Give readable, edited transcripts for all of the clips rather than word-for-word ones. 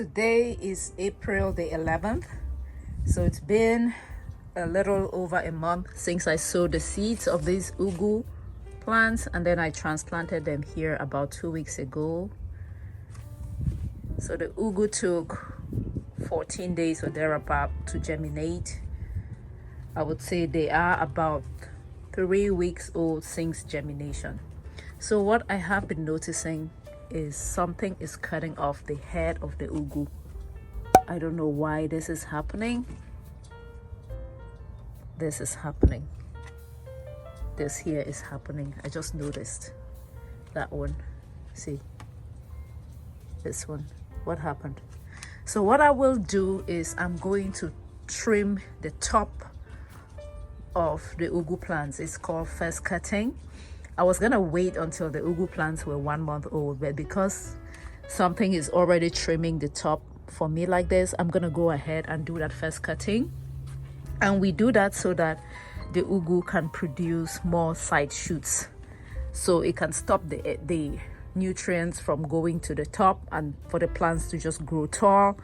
Today is April the 11th, so it's been a little over a month since I sowed the seeds of these ugu plants, and then I transplanted them here about 2 weeks ago. So the ugu took 14 days or thereabout to germinate. I would say they are about 3 weeks old since germination. So what I have been noticing is something is cutting off the head of the ugu. I don't know why this is happening. This is happening. This here is happening. I just noticed that one. See, this one. What happened? So what I will do is I'm going to trim the top of the ugu plants. It's called first cutting. I was gonna wait until the ugu plants were 1 month old, but because something is already trimming the top for me like this, I'm gonna go ahead and do that first cutting. And we do that so that the ugu can produce more side shoots, so it can stop the nutrients from going to the top and for the plants to just grow tall.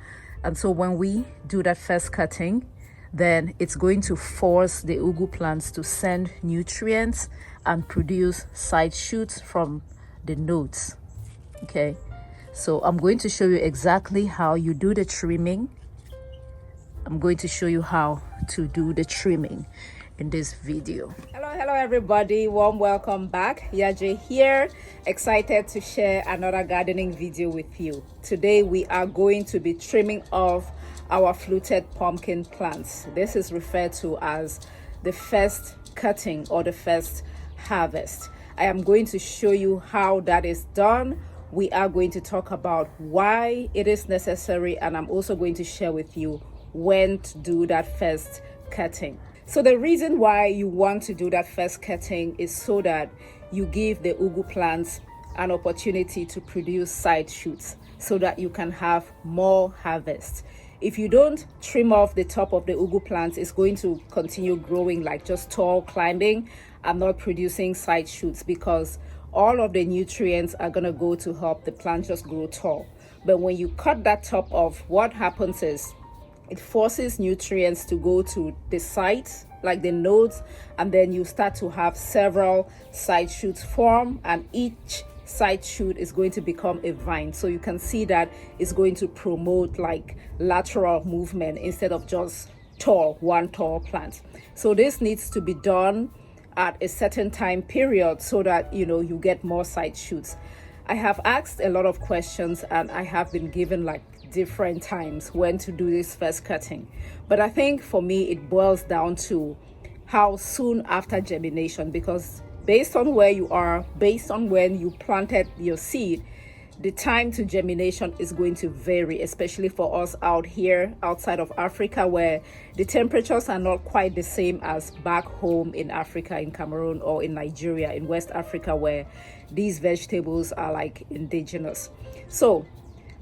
And so when we do that first cutting, then it's going to force the ugu plants to send nutrients and produce side shoots from the nodes. Okay, so I'm going to show you exactly how you do the trimming. I'm going to show you how to do the trimming in this video. Hello everybody, warm welcome back. Yaje here, excited to share another gardening video with you. Today we are going to be trimming off our fluted pumpkin plants. This is referred to as the first cutting or the first harvest. I am going to show you how that is done. We are going to talk about why it is necessary, and I'm also going to share with you when to do that first cutting. So the reason why you want to do that first cutting is so that you give the ugu plants an opportunity to produce side shoots so that you can have more harvest. If you don't trim off the top of the ugu plants, it's going to continue growing like just tall climbing and not producing side shoots, because all of the nutrients are going to go to help the plant just grow tall. But when you cut that top off, what happens is it forces nutrients to go to the sides, like the nodes, and then you start to have several side shoots form, and each side shoot is going to become a vine. So you can see that it's going to promote like lateral movement instead of just one tall plant. So this needs to be done at a certain time period so that you get more side shoots. I have asked a lot of questions and I have been given like different times when to do this first cutting, but I think for me it boils down to how soon after germination, because based on where you are, based on when you planted your seed, the time to germination is going to vary, especially for us out here outside of Africa, where the temperatures are not quite the same as back home in Africa, in Cameroon or in Nigeria, in West Africa, where these vegetables are like indigenous. So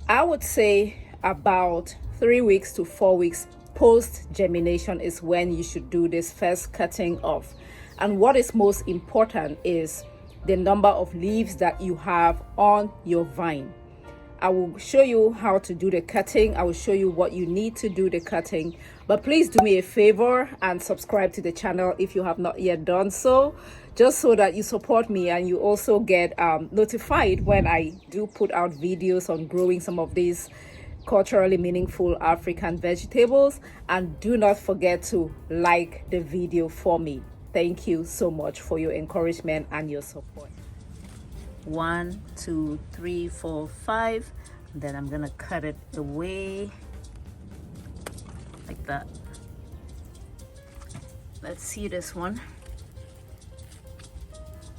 I would say about 3 weeks to 4 weeks post germination is when you should do this first cutting off. And what is most important is the number of leaves that you have on your vine. I will show you how to do the cutting. I will show you what you need to do the cutting. But please do me a favor and subscribe to the channel if you have not yet done so, just so that you support me and you also get notified when I do put out videos on growing some of these culturally meaningful African vegetables. And do not forget to like the video for me. Thank you so much for your encouragement and your support. 1, 2, 3, 4, 5. And then I'm gonna cut it away like that. Let's see this one.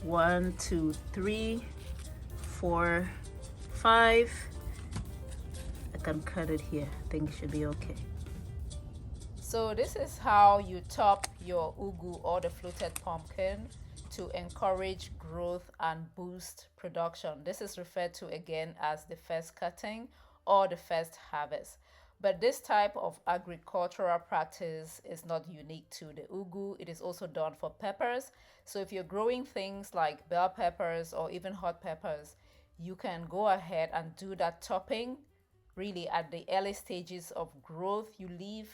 1, 2, 3, 4, 5. I can cut it here. I think it should be okay. So this is how you top your ugu or the fluted pumpkin to encourage growth and boost production. This is referred to again as the first cutting or the first harvest. But this type of agricultural practice is not unique to the ugu. It is also done for peppers. So if you're growing things like bell peppers or even hot peppers, you can go ahead and do that topping really at the early stages of growth, you leave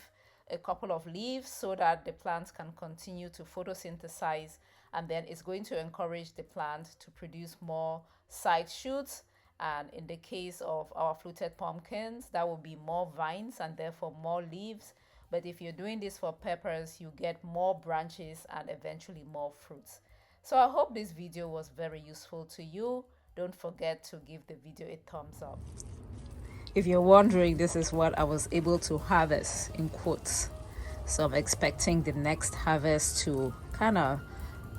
a couple of leaves so that the plant can continue to photosynthesize, and then it's going to encourage the plant to produce more side shoots. And in the case of our fluted pumpkins, that will be more vines and therefore more leaves. But if you're doing this for peppers, you get more branches and eventually more fruits. So I hope this video was very useful to you. Don't forget to give the video a thumbs up. If you're wondering, this is what I was able to harvest in quotes. So I'm expecting the next harvest to kind of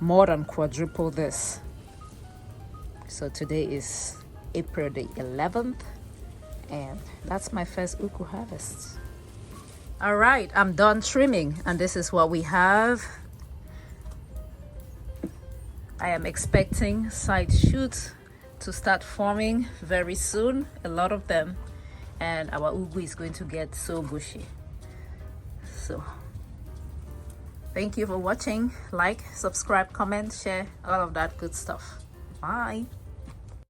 more than quadruple this. So today is April the 11th, and that's my first uku harvest. All right, I'm done trimming, and this is what we have. I am expecting side shoots to start forming very soon, a lot of them, and our ugu is going to get so bushy. So thank you for watching. Like, subscribe, comment, share, all of that good stuff. Bye.